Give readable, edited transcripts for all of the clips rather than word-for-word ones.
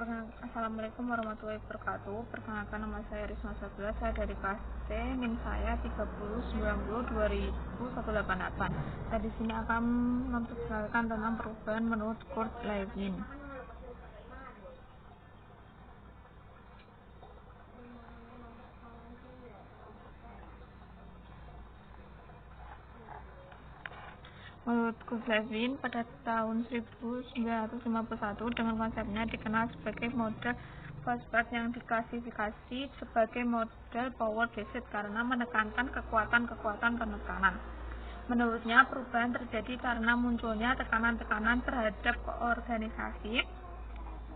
Assalamualaikum warahmatullahi wabarakatuh. Perkenalkan, nama saya Risma Sabila, saya dari kelas C, NIM saya 3090200188. Saya di sini akan memperkenalkan tentang perubahan menurut Kurt Lewin. Menurut Kurt Lewin, pada tahun 1951 dengan konsepnya dikenal sebagai model Fosford yang diklasifikasi sebagai model power based karena menekankan kekuatan-kekuatan penekanan. Menurutnya, perubahan terjadi karena munculnya tekanan-tekanan terhadap organisasi,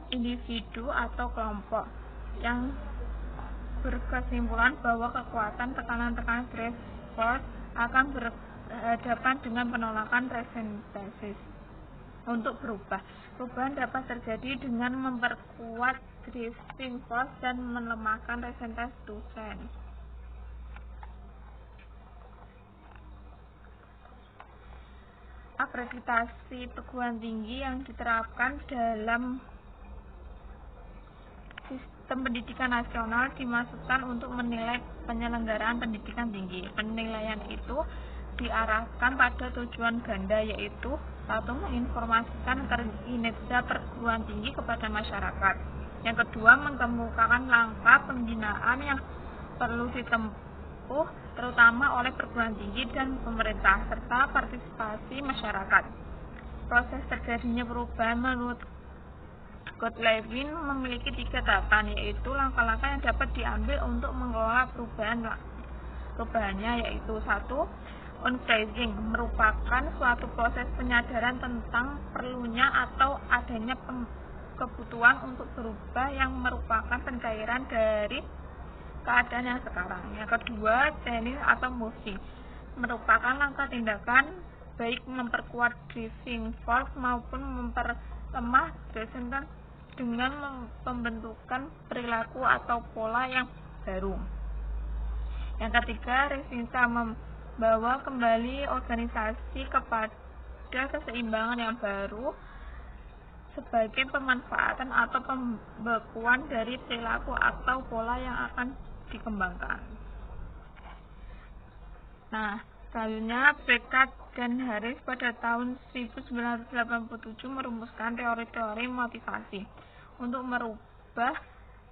individu, atau kelompok yang berkesimpulan bahwa kekuatan tekanan-tekanan threshold akan berhadapan dengan penolakan resentesis untuk berubah. Perubahan dapat terjadi dengan memperkuat driving force dan melemahkan resentesis Duchenne. Akreditasi perguruan tinggi yang diterapkan dalam sistem pendidikan nasional dimaksudkan untuk menilai penyelenggaraan pendidikan tinggi. Penilaian itu diarahkan pada tujuan ganda, yaitu 1. Menginformasikan kinerja perguruan tinggi kepada masyarakat. Yang kedua, mengemukakan langkah pembinaan yang perlu ditempuh terutama oleh perguruan tinggi dan pemerintah serta partisipasi masyarakat. Proses terjadinya perubahan menurut Kurt Lewin memiliki 3 tahapan, yaitu langkah-langkah yang dapat diambil untuk mengelola perubahannya, yaitu 1. Unphrasing merupakan suatu proses penyadaran tentang perlunya atau adanya kebutuhan untuk berubah yang merupakan pencairan dari keadaan yang sekarang. Yang kedua, changing atau moving merupakan langkah tindakan baik memperkuat driving force maupun memperlemah resistance dengan pembentukan perilaku atau pola yang baru. Yang ketiga, resistance membawa kembali organisasi kepada keseimbangan yang baru sebagai pemanfaatan atau pembekuan dari perilaku atau pola yang akan dikembangkan. Nah, selanjutnya Beckett dan Harris pada tahun 1987 merumuskan teori-teori motivasi. Untuk merubah,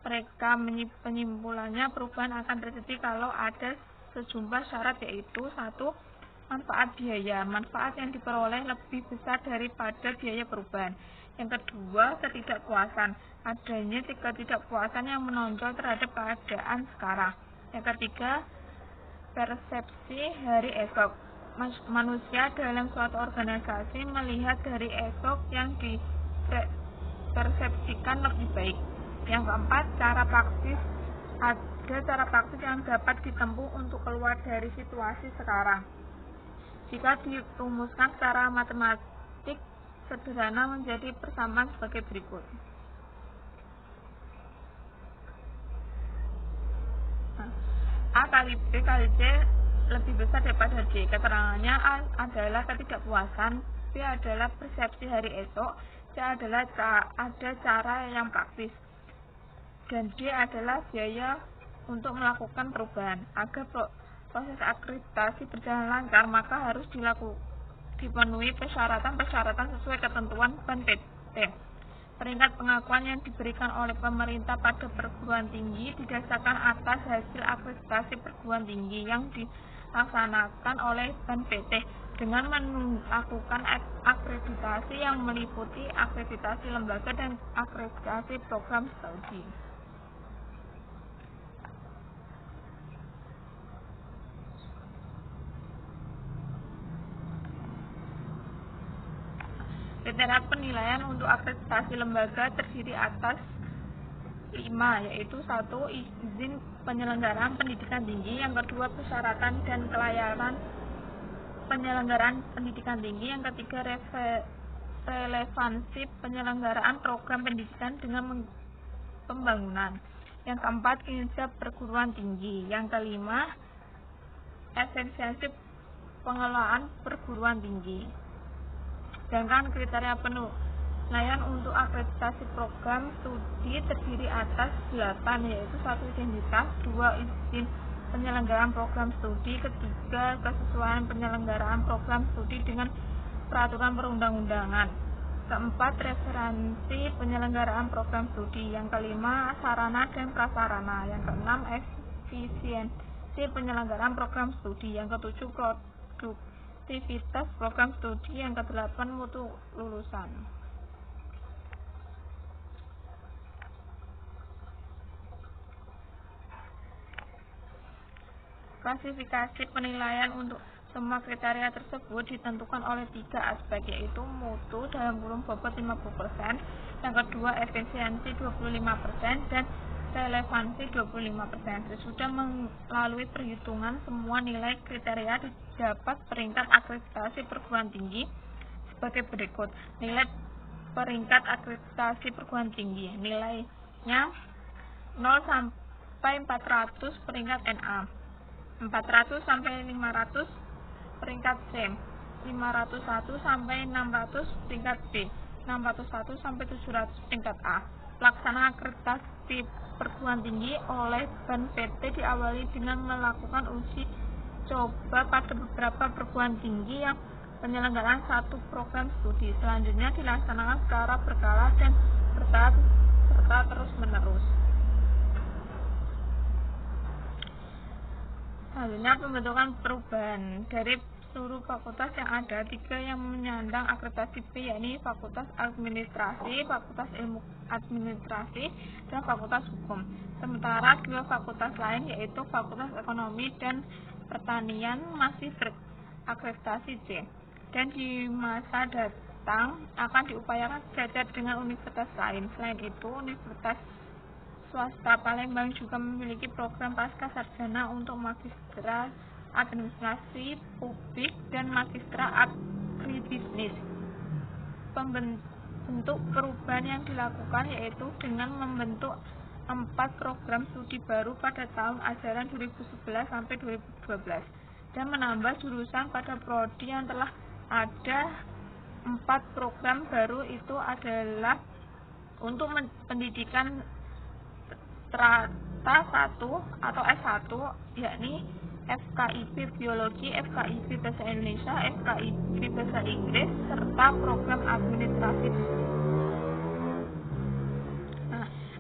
mereka penyimpulannya perubahan akan terjadi kalau ada sejumlah syarat, yaitu 1. Manfaat biaya. Manfaat yang diperoleh lebih besar daripada biaya perubahan. Yang kedua, ketidakpuasan. Adanya ketidakpuasan yang menonjol terhadap keadaan sekarang. Yang ketiga, persepsi hari esok. Manusia dalam suatu organisasi melihat hari esok yang dipersepsikan lebih baik. Yang keempat, cara praktis. Ada cara praktis yang dapat ditempuh untuk keluar dari situasi sekarang. Jika dirumuskan secara matematik sederhana menjadi persamaan sebagai berikut. A kali B kali C lebih besar daripada D. Keterangannya A adalah ketidakpuasan, B adalah persepsi hari esok, C adalah ada cara yang praktis, dan D adalah biaya untuk melakukan perubahan. Agar proses akreditasi berjalan lancar, maka harus dipenuhi persyaratan-persyaratan sesuai ketentuan PAN-PT. Peringkat pengakuan yang diberikan oleh pemerintah pada perguruan tinggi didasarkan atas hasil akreditasi perguruan tinggi yang dilaksanakan oleh PAN-PT dengan melakukan akreditasi yang meliputi akreditasi lembaga dan akreditasi program studi. Kriteria penilaian untuk akreditasi lembaga terdiri atas 5, yaitu 1. Izin penyelenggaraan pendidikan tinggi. Yang kedua, persyaratan dan kelayakan penyelenggaraan pendidikan tinggi. Yang ketiga, relevansi penyelenggaraan program pendidikan dengan pembangunan. Yang keempat, kinerja perguruan tinggi. Yang kelima, efisiensi pengelolaan perguruan tinggi. Sedangkan kriteria penilaian untuk akreditasi program studi terdiri atas 8, yaitu 1 identitas, 2 izin penyelenggaraan program studi, ketiga kesesuaian penyelenggaraan program studi dengan peraturan perundang-undangan, keempat referensi penyelenggaraan program studi, yang kelima sarana dan prasarana, yang keenam efisiensi penyelenggaraan program studi, yang ketujuh produktivitas program studi, yang kedelapan mutu lulusan. Klasifikasi penilaian untuk semua kriteria tersebut ditentukan oleh 3 aspek, yaitu mutu dalam kurung bobot 50%, yang kedua efisiensi 25%, dan relevansi 25%. Sesudah melalui perhitungan, semua nilai kriteria didapat peringkat akreditasi perguruan tinggi sebagai berikut. Nilai peringkat akreditasi perguruan tinggi, nilainya 0 sampai 400 peringkat NA, 400 sampai 500 peringkat C, 501 sampai 600 peringkat B, 601 sampai 700 peringkat A. Pelaksanaan akreditasi perguruan tinggi oleh BAN PT diawali dengan melakukan uji coba pada beberapa perguruan tinggi yang penyelenggaraan satu program studi. Selanjutnya dilaksanakan secara berkala dan bertahap serta terus-menerus. Selanjutnya pembentukan perubahan. Dari seluruh fakultas yang ada, 3 yang menyandang akreditasi B, yakni Fakultas Administrasi, Fakultas Ilmu Administrasi, dan Fakultas Hukum. Sementara 2 fakultas lain, yaitu Fakultas Ekonomi dan Pertanian, masih berakreditasi C, dan di masa datang akan diupayakan sejajar dengan universitas lain. Selain itu, Universitas Swasta Palembang juga memiliki program pasca sarjana untuk magistra administrasi publik dan magistra agribisnis. Pembentuk perubahan yang dilakukan yaitu dengan membentuk 4 program studi baru pada tahun ajaran 2011 sampai 2012 dan menambah jurusan pada prodi yang telah ada. 4 program baru itu adalah untuk pendidikan strata 1 atau S1, yakni FKIP Biologi, FKIP Bahasa Indonesia, FKIP Bahasa Inggris, serta program administrasi.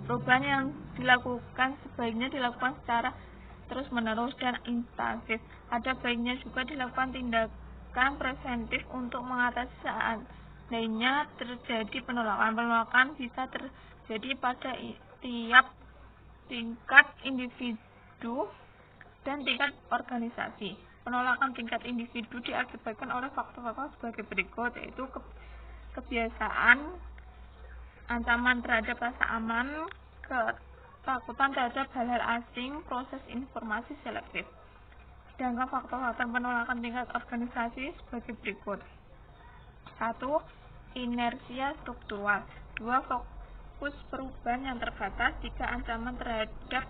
Perubahan yang dilakukan sebaiknya dilakukan secara terus-menerus dan intensif. Ada baiknya juga dilakukan tindakan preventif untuk mengatasi seandainya terjadi penolakan. Penolakan bisa terjadi pada tiap tingkat individu dan tingkat organisasi. Penolakan tingkat individu diakibatkan oleh faktor-faktor sebagai berikut, yaitu kebiasaan, ancaman terhadap rasa aman, ketakutan terhadap hal-hal asing, proses informasi selektif. Sedangkan faktor-faktor penolakan tingkat organisasi sebagai berikut. 1. Inersia struktural. 2. Fokus perubahan yang terbatas. 3. Ancaman terhadap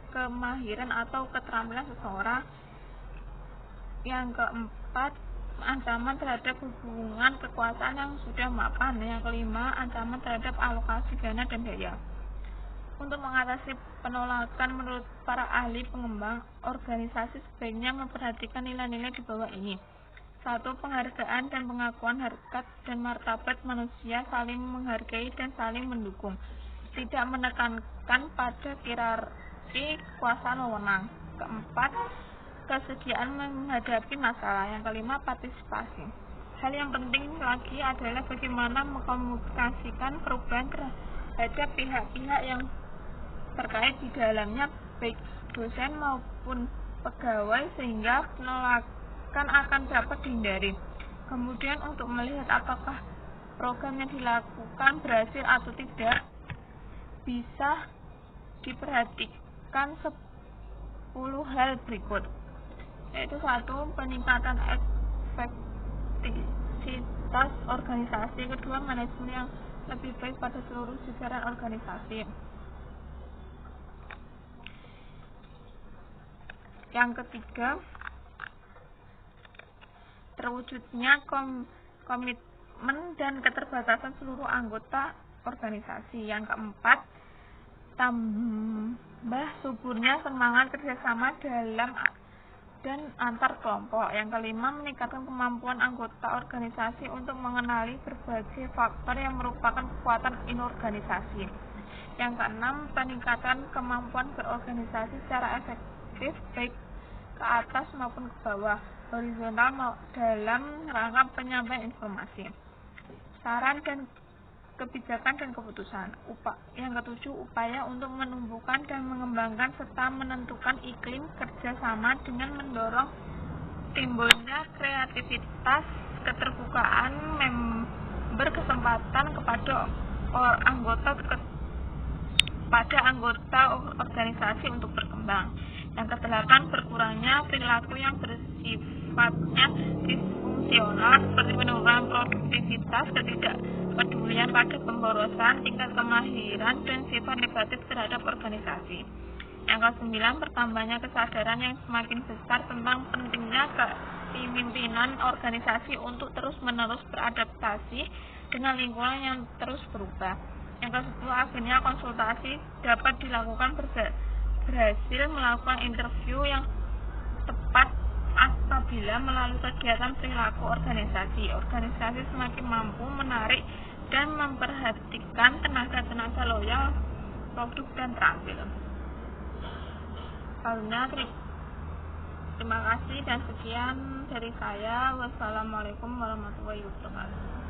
kemahiran atau keterampilan seseorang. Yang keempat, ancaman terhadap hubungan kekuasaan yang sudah mapan. Yang kelima, ancaman terhadap alokasi dana dan daya. Untuk mengatasi penolakan menurut para ahli pengembang organisasi sebaiknya memperhatikan nilai-nilai di bawah ini. 1. Penghargaan dan pengakuan harkat dan martabat manusia, saling menghargai dan saling mendukung. Tidak menekankan pada hierarki kekuasaan wewenang. Keempat, kesediaan menghadapi masalah. Yang kelima, partisipasi. Hal yang penting lagi adalah bagaimana mengkomunikasikan perubahan terhadap pihak-pihak yang terkait di dalamnya, baik dosen maupun pegawai, sehingga penolakan akan dapat dihindari. Kemudian untuk melihat apakah program yang dilakukan berhasil atau tidak, bisa diperhatikan 10 hal berikut, yaitu 1. Peningkatan efektivitas organisasi. Kedua, manajemen yang lebih baik pada seluruh jajaran organisasi. Yang ketiga, terwujudnya komitmen dan keterbatasan seluruh anggota organisasi. Yang keempat, tambah suburnya semangat kerjasama dalam dan antar kelompok. Yang kelima, meningkatkan kemampuan anggota organisasi untuk mengenali berbagai faktor yang merupakan kekuatan inorganisasi. Yang keenam, peningkatan kemampuan berorganisasi secara efektif baik ke atas maupun ke bawah, horizontal dalam rangka penyampaian informasi, saran dan kebijakan dan keputusan. Yang ketujuh, upaya untuk menumbuhkan dan mengembangkan serta menentukan iklim kerjasama dengan mendorong timbulnya kreativitas, keterbukaan, berkesempatan kepada anggota organisasi untuk berkembang. Yang kedelapan, berkurangnya perilaku yang bersifatnya disfungsional seperti penurunan produktivitas, ketidakpedulian pada pemborosan, tingkat kemahiran, dan sifat negatif terhadap organisasi. Yang kesembilan, bertambahnya kesadaran yang semakin besar tentang pentingnya kepemimpinan organisasi untuk terus-menerus beradaptasi dengan lingkungan yang terus berubah. Yang ke-10, akhirnya konsultasi dapat dilakukan berhasil melakukan interview yang tepat apabila melalui kegiatan perilaku organisasi. Organisasi semakin mampu menarik dan memperhatikan tenaga-tenaga loyal, produk dan terampil. Terima kasih dan sekian dari saya. Wassalamualaikum warahmatullahi wabarakatuh.